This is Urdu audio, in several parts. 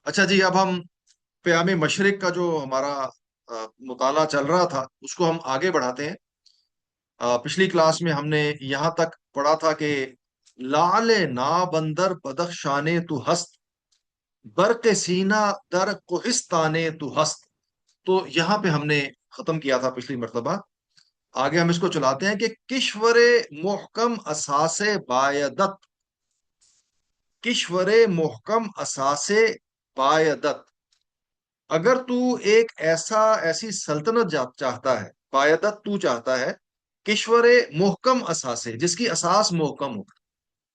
اچھا جی، اب ہم پیام مشرق کا جو ہمارا مطالعہ چل رہا تھا اس کو ہم آگے بڑھاتے ہیں۔ پچھلی کلاس میں ہم نے یہاں تک پڑھا تھا کہ لعل نا بندر بدخشانے تو ہست، برق سینہ در کوہستانے تو ہست۔ تو یہاں پہ ہم نے ختم کیا تھا پچھلی مرتبہ۔ آگے ہم اس کو چلاتے ہیں کہ کشور محکم اساس بایدت، کشور محکم اساس بایدت، اگر تو ایک ایسی سلطنت چاہتا ہے، بایدت تو چاہتا ہے، کشور محکم اساسے جس کی اساس محکم ہو،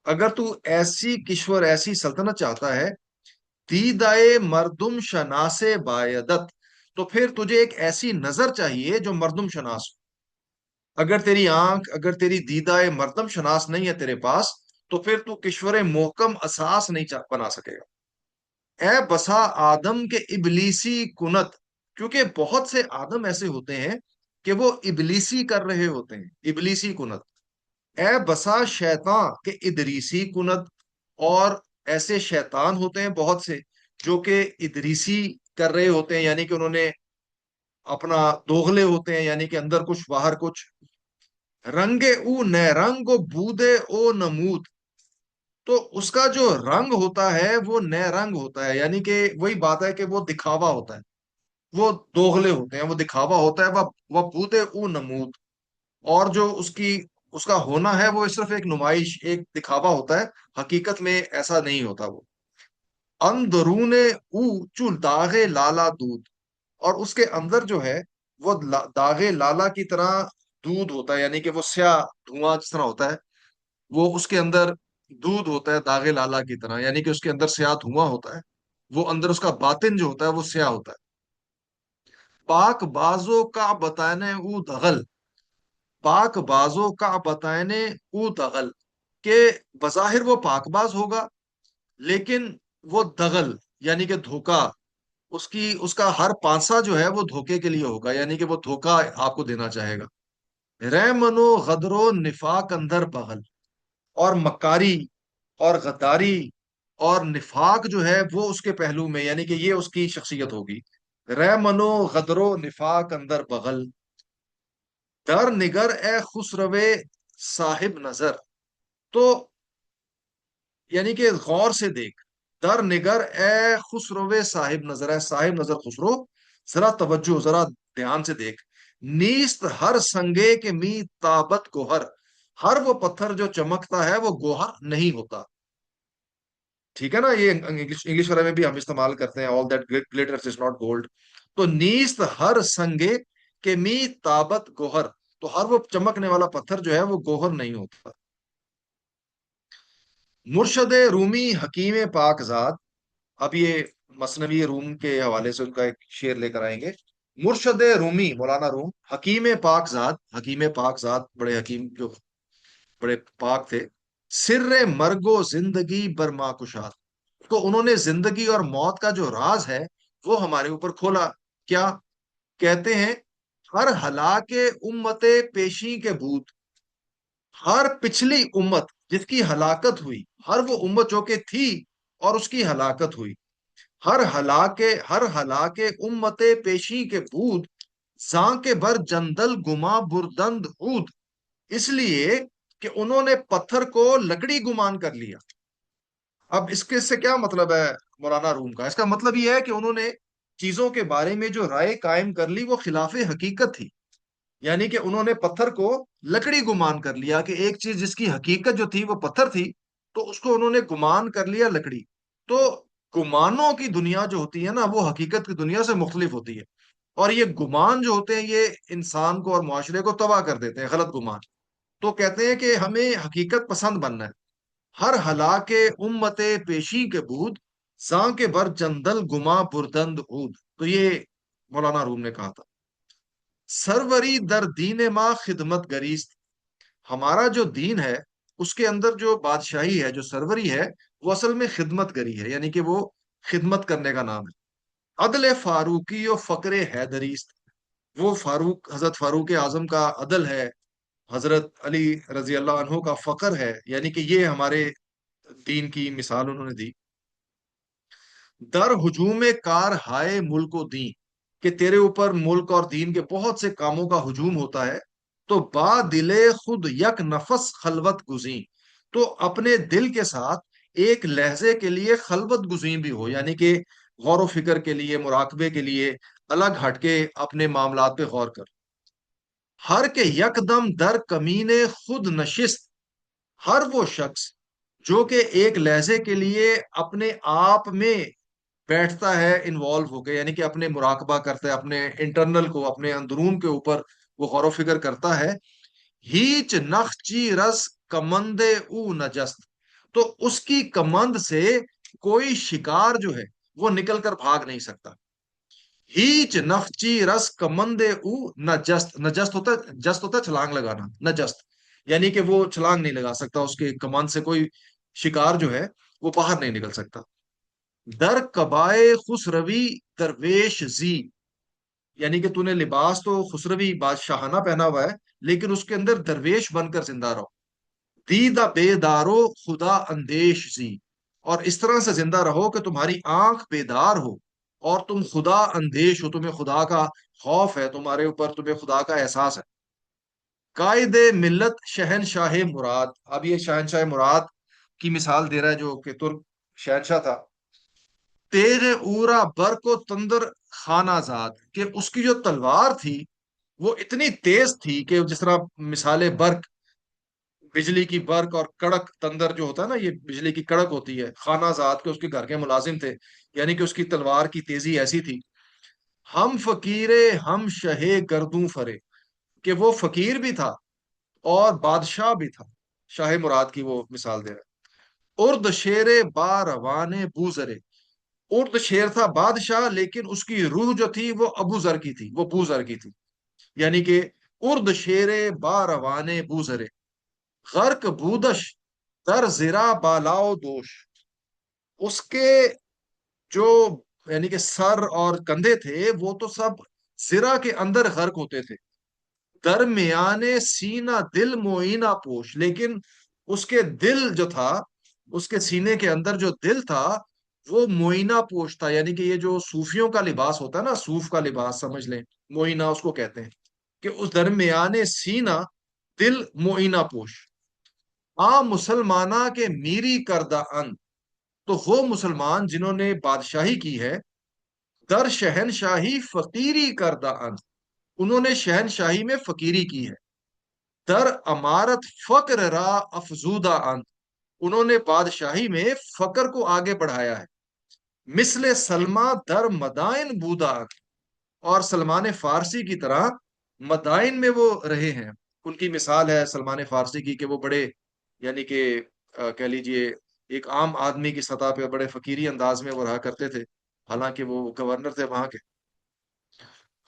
اگر تو ایسی کشور ایسی سلطنت چاہتا ہے، دیدائے مردم شناس بایدت، تو پھر تجھے ایک ایسی نظر چاہیے جو مردم شناس ہو۔ اگر تیری آنکھ، اگر تیری دیدائے مردم شناس نہیں ہے تیرے پاس، تو پھر تو کشور محکم اساس نہیں بنا سکے گا۔ اے بسا آدم کے ابلیسی کنت، کیونکہ بہت سے آدم ایسے ہوتے ہیں کہ وہ ابلیسی کر رہے ہوتے ہیں، ابلیسی کنت۔ اے بسا شیطان کے ادریسی کنت، اور ایسے شیطان ہوتے ہیں بہت سے جو کہ ادریسی کر رہے ہوتے ہیں، یعنی کہ انہوں نے اپنا دوغلے ہوتے ہیں، یعنی کہ اندر کچھ باہر کچھ۔ رنگے او نئے رنگ و بودے او نمود، تو اس کا جو رنگ ہوتا ہے وہ نئے رنگ ہوتا ہے، یعنی کہ وہی بات ہے کہ وہ دکھاوا ہوتا ہے، وہ دوغلے ہوتے ہیں، وہ دکھاوا ہوتا ہے، وہ بودے او نمود، اور جو اس کا ہونا ہے وہ صرف ایک نمائش، ایک دکھاوا ہوتا ہے، حقیقت میں ایسا نہیں ہوتا وہ۔ اندرون او چو داغ لالا دودھ، اور اس کے اندر جو ہے وہ داغ لالا کی طرح دودھ ہوتا ہے، یعنی کہ وہ سیاہ دھواں جس طرح ہوتا ہے، وہ اس کے اندر دودھ ہوتا ہے داغ لالا کی طرح، یعنی کہ اس کے اندر سیاہ دھواں ہوتا ہے، وہ اندر اس کا باطن جو ہوتا ہے وہ سیاہ ہوتا ہے۔ پاک بازو کا بتانے او دغل، پاک بازو کا بتانے او دغل، کہ بظاہر وہ پاک باز ہوگا لیکن وہ دغل، یعنی کہ دھوکا، اس کا ہر پانسا جو ہے وہ دھوکے کے لیے ہوگا، یعنی کہ وہ دھوکا آپ کو دینا چاہے گا۔ رحمن و غدر و نفاق اندر بغل، اور مکاری اور غداری اور نفاق جو ہے وہ اس کے پہلو میں، یعنی کہ یہ اس کی شخصیت ہوگی۔ رحمن و غدر و نفاق اندر بغل، در نگر اے خسرو صاحب نظر، تو یعنی کہ غور سے دیکھ، در نگر اے خسرو صاحب نظر، ہے صاحب نظر خسرو، ذرا توجہ، ذرا دھیان سے دیکھ۔ نیست ہر سنگے کے می تابت گوہر، ہر وہ پتھر جو چمکتا ہے وہ گوہر نہیں ہوتا۔ ٹھیک ہے نا، یہ انگلش وغیرہ میں بھی ہم استعمال کرتے ہیں، all that glitters is not gold. تو نیست ہر سنگے کے می تابت گوہر، تو ہر وہ چمکنے والا پتھر جو ہے وہ گوہر نہیں ہوتا۔ مرشد رومی حکیم پاک زاد، اب یہ مثنوی روم کے حوالے سے ان کا ایک شعر لے کر آئیں گے۔ مرشد رومی مولانا روم، حکیم پاک زاد، حکیم پاک زاد بڑے حکیم، جو بڑے پاک تھے۔ سر مرگ و زندگی برما کشاد، تو انہوں نے زندگی اور موت کا جو راز ہے وہ ہمارے اوپر کھولا۔ کیا کہتے ہیں؟ ہر ہلاک امت پیشی کے بھوت، ہر پچھلی امت جس کی ہلاکت ہوئی، ہر وہ امت جو کہ تھی اور اس کی ہلاکت ہوئی، ہر ہلاک امت پیشی کے بود، زاں کے بر جندل گما بردند عود، اس لیے کہ انہوں نے پتھر کو لکڑی گمان کر لیا۔ اب اس کے سے کیا مطلب ہے مولانا روم کا؟ اس کا مطلب یہ ہے کہ انہوں نے چیزوں کے بارے میں جو رائے قائم کر لی وہ خلاف حقیقت تھی، یعنی کہ انہوں نے پتھر کو لکڑی گمان کر لیا، کہ ایک چیز جس کی حقیقت جو تھی وہ پتھر تھی، تو اس کو انہوں نے گمان کر لیا لکڑی۔ تو گمانوں کی دنیا جو ہوتی ہے نا وہ حقیقت کی دنیا سے مختلف ہوتی ہے، اور یہ گمان جو ہوتے ہیں یہ انسان کو اور معاشرے کو تباہ کر دیتے ہیں، غلط گمان۔ تو کہتے ہیں کہ ہمیں حقیقت پسند بننا ہے۔ ہر ہلاک امت پیشی کے بود، زاں کے بر جندل گما بردند عود، تو یہ مولانا روم نے کہا تھا۔ سروری در دین ما خدمت گریست، ہمارا جو دین ہے اس کے اندر جو بادشاہی ہے، جو سروری ہے، وہ اصل میں خدمت گری ہے، یعنی کہ وہ خدمت کرنے کا نام ہے۔ عدل فاروقی و فقر حیدریست، وہ حضرت فاروق اعظم کا عدل ہے، حضرت علی رضی اللہ عنہ کا فقر ہے، یعنی کہ یہ ہمارے دین کی مثال انہوں نے دی۔ در ہجوم کار ہائے ملک و دین، کہ تیرے اوپر ملک اور دین کے بہت سے کاموں کا ہجوم ہوتا ہے، تو با دلے خود یک نفس خلوت گزین، تو اپنے دل کے ساتھ ایک لہجے کے لیے خلوت گزین بھی ہو، یعنی کہ غور و فکر کے لیے، مراقبے کے لیے الگ ہٹ کے اپنے معاملات پہ غور کر۔ ہر کے یکدم در کمینے خود نشست، ہر وہ شخص جو کہ ایک لہجے کے لیے اپنے آپ میں بیٹھتا ہے انوالو ہو کے، یعنی کہ اپنے مراقبہ کرتا ہے، اپنے انٹرنل کو، اپنے اندرون کے اوپر وہ غور و فکر کرتا ہے، ہیچ نخچی رس کمند او نجست، تو اس کی کمند سے کوئی شکار جو ہے وہ نکل کر بھاگ نہیں سکتا۔ ہیچ نخچی رس کمند او نجست، نجست ہوتا ہے، جست ہوتا ہے چھلانگ لگانا، نجست یعنی کہ وہ چھلانگ نہیں لگا سکتا، اس کے کمند سے کوئی شکار جو ہے وہ باہر نہیں نکل سکتا۔ در کبائے خسروی درویش زی، یعنی کہ تو نے لباس تو خسروی بادشاہانہ پہنا ہوا ہے، لیکن اس کے اندر درویش بن کر زندہ رہو۔ دیدہ بیدارو خدا اندیش زی، اور اس طرح سے زندہ رہو کہ تمہاری آنکھ بیدار ہو اور تم خدا اندیش ہو، تمہیں خدا کا خوف ہے، تمہارے اوپر تمہیں خدا کا احساس ہے۔ قائد ملت شہنشاہ مراد، اب یہ شہنشاہ مراد کی مثال دے رہا ہے جو کہ ترک شہنشاہ تھا۔ تیغ اورا برق و تندر خانہ زاد، کہ اس کی جو تلوار تھی وہ اتنی تیز تھی کہ جس طرح مثال برق، بجلی کی برق، اور کڑک تندر جو ہوتا ہے نا، یہ بجلی کی کڑک ہوتی ہے، خانہ زاد کے اس کے گھر کے ملازم تھے، یعنی کہ اس کی تلوار کی تیزی ایسی تھی۔ ہم فقیر ہم شہ گردوں فرے، کہ وہ فقیر بھی تھا اور بادشاہ بھی تھا، شاہ مراد کی وہ مثال دے رہا ہے۔ ارد شیر با روان بوزرے، ارد شیر تھا بادشاہ، لیکن اس کی روح جو تھی وہ ابو ذر کی تھی، وہ بو ذر کی تھی، یعنی کہ ارد شیر با روان بوزرے، غرق بودش در زرا بالاؤ دوش، اس کے جو یعنی کہ سر اور کندھے تھے وہ تو سب زرا کے اندر غرق ہوتے تھے۔ درمیان سینہ دل موئینہ پوش، لیکن اس کے دل جو تھا، اس کے سینے کے اندر جو دل تھا وہ موئینہ پوش تھا، یعنی کہ یہ جو صوفیوں کا لباس ہوتا ہے نا، صوف کا لباس سمجھ لیں، موئینہ اس کو کہتے ہیں، کہ اس درمیان سینہ دل موئینہ پوش۔ آ مسلمانہ کے میری کردہ ان، تو وہ مسلمان جنہوں نے بادشاہی کی ہے، در شہنشاہی فقیری کردہ ان، انہوں نے شہنشاہی میں فقیری کی ہے۔ در امارت فقر را افزودہ ان، انہوں نے بادشاہی میں فقر کو آگے بڑھایا ہے۔ مثل سلما در مدائن بودا ان، اور سلمان فارسی کی طرح مدائن میں وہ رہے ہیں۔ ان کی مثال ہے سلمان فارسی کی کہ وہ بڑے، یعنی کہ کہہ لیجئے ایک عام آدمی کی سطح پہ بڑے فقیری انداز میں وہ رہا کرتے تھے، حالانکہ وہ گورنر تھے وہاں کے۔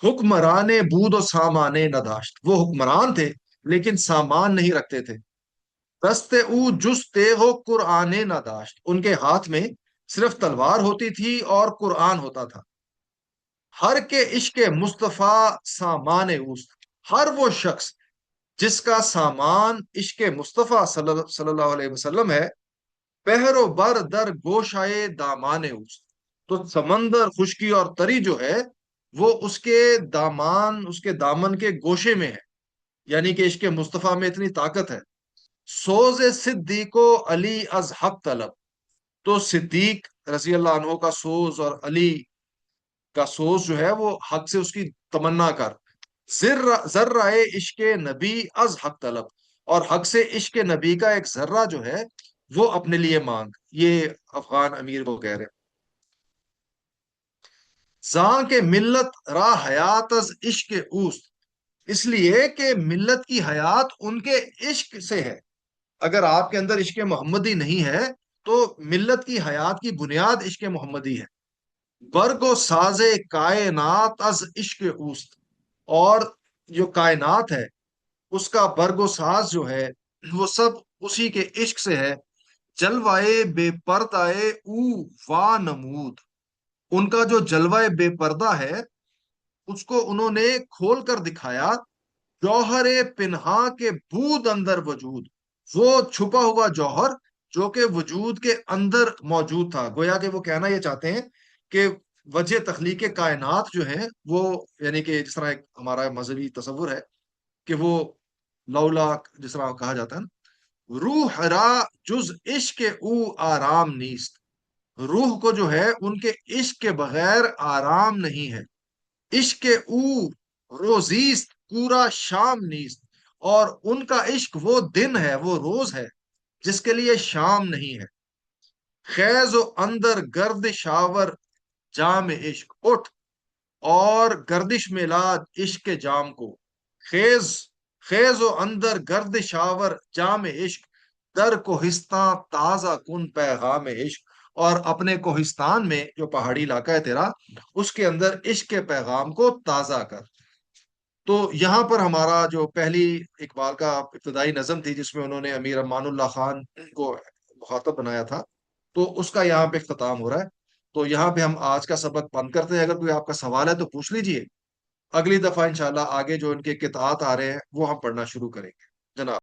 حکمران بود و سامان نداشت، وہ حکمران تھے لیکن سامان نہیں رکھتے تھے۔ دست او جستے ہو قرآن نداشت، ان کے ہاتھ میں صرف تلوار ہوتی تھی اور قرآن ہوتا تھا۔ ہر کے عشق مصطفیٰ سامان اوست، ہر وہ شخص جس کا سامان عشق مصطفیٰ صلی اللہ علیہ وسلم ہے، بحر و بر در گوشائے دامان اوست، تو سمندر، خشکی اور تری جو ہے وہ اس کے دامان، اس کے دامن کے گوشے میں ہے، یعنی کہ عشق مصطفیٰ میں اتنی طاقت ہے۔ سوز صدیق و علی از حق طلب، تو صدیق رضی اللہ عنہ کا سوز اور علی کا سوز جو ہے وہ حق سے اس کی تمنا کر۔ ذرہ عشق نبی از حق طلب، اور حق سے عشق نبی کا ایک ذرہ جو ہے وہ اپنے لیے مانگ، یہ افغان امیر وہ کہہ رہے ہیں۔ زاں کے ملت را حیات از عشق اوست، اس لیے کہ ملت کی حیات ان کے عشق سے ہے۔ اگر آپ کے اندر عشق محمدی نہیں ہے تو ملت کی حیات کی بنیاد عشق محمدی ہے۔ برگ و ساز کائنات از عشق اوست، اور جو کائنات ہے اس کا برگ و ساز جو ہے وہ سب اسی کے عشق سے ہے۔ جلوائے بے پردہ او وا نمود، ان کا جو جلوہ بے پردہ ہے اس کو انہوں نے کھول کر دکھایا۔ جوہر پنہا کے بود اندر وجود، وہ چھپا ہوا جوہر جو کہ وجود کے اندر موجود تھا، گویا کہ وہ کہنا یہ چاہتے ہیں کہ وجہ تخلیق کائنات جو ہے وہ، یعنی کہ جس طرح ایک ہمارا مذہبی تصور ہے کہ وہ لولا، جس طرح کہا جاتا ہے نا، روح را جز عشق او آرام نیست، روح کو جو ہے ان کے عشق کے بغیر آرام نہیں ہے، عشق او روزیست پورا شام نیست، اور ان کا عشق وہ دن ہے، وہ روز ہے جس کے لیے شام نہیں ہے، خیز و اندر گرد شاور جام عشق، اٹھ اور گردش میں لا عشق کے جام کو، خیز خیز و اندر گرد شاور جام عشق، در کوہستان تازہ کن پیغام عشق، اور اپنے کوہستان میں جو پہاڑی علاقہ ہے تیرا، اس کے اندر عشق کے پیغام کو تازہ کر۔ تو یہاں پر ہمارا جو پہلی اقبال کا ابتدائی نظم تھی جس میں انہوں نے امیر امان اللہ خان کو مخاطب بنایا تھا، تو اس کا یہاں پہ اختتام ہو رہا ہے۔ تو یہاں پہ ہم آج کا سبق بند کرتے ہیں، اگر کوئی آپ کا سوال ہے تو پوچھ لیجئے، اگلی دفعہ انشاءاللہ آگے جو ان کے قطعات آ رہے ہیں وہ ہم پڑھنا شروع کریں گے جناب۔